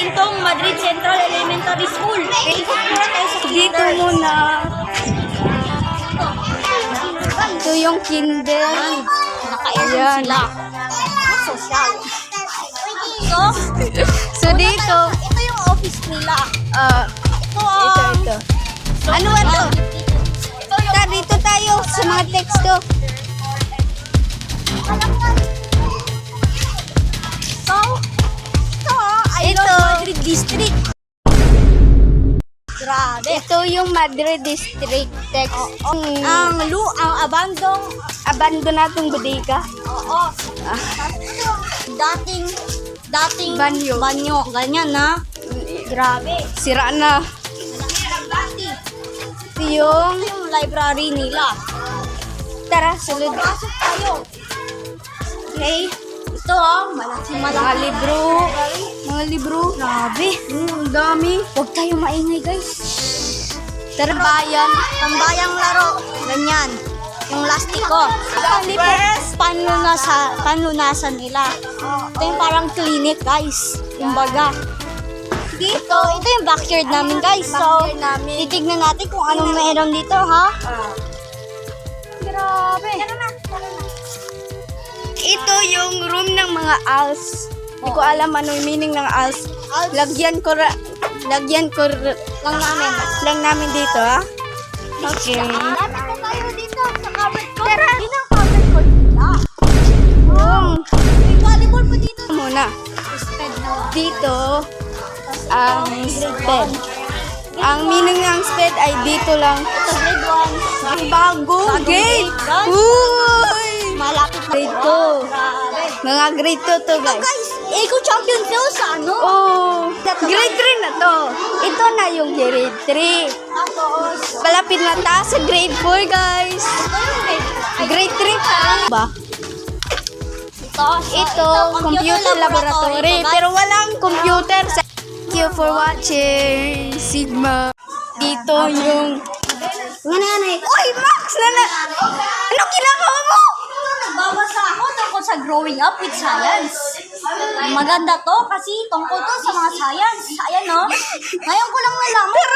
Gintong Madrid Central Elementary School. Dito muna. Ito yung kinder. Naka-aircon Ayan. sila. Social. So, So dito, ito yung office nila. ito. Ano ba to? Dito tayo sa mga teksto. So, I Ito. love Madrid District. Grabe. Ito yung Madrid District text. Ang abandong, Abandonadong bodega. oo. Dating Banyo. Ganyan na. Grabe. Sira na. Ito yung, Ito yung library nila. tara, sunod. Pasok tayo. Okay. Ito malaking Mga libro. Mga libro. Grabe. Ang dami. Huwag tayo maingay, guys. Tarbayan. Tambayang laro. Ganyan. Yung lastiko. Panlunasan nila. Ito yung parang clinic, guys. Yung baga. Dito, ito yung backyard namin, guys. So, Backyard namin. titignan natin kung anong meron dito, ha? Grabe. Ito yung room ng mga owls. Hindi ko alam ano yung meaning ng owls. Lagyan ko lang namin dito, ha? Okay. Lapit na tayo dito sa covered court. Yun ang covered court nila. May volleyball pa dito. Muna. Spread na. Dito, ang sped. Ang meaning ng sped ay dito lang. Ito, grade 1. Ang bagong gate. guys. Uy! Malapit na. Grade 2. Grabe. Mga grade 2 to, guys. Guys, Eco Champion to sa ano? Oh, grade 3 na to. Ito na yung grade 3. Tapos, Palapit na ta sa grade 4, guys. ito yung Grade 3 pa rin ba? Ito, computer laboratory. to, guys. Pero walang computer. Thank you for watching. Sigma. Dito yung... Oy, Max! Ano ginagawa mo? Nagbabasa ako tungkol sa growing up with science. Maganda to kasi tungkol to sa mga science. Ayan no. Ngayon ko lang nalaman. Pero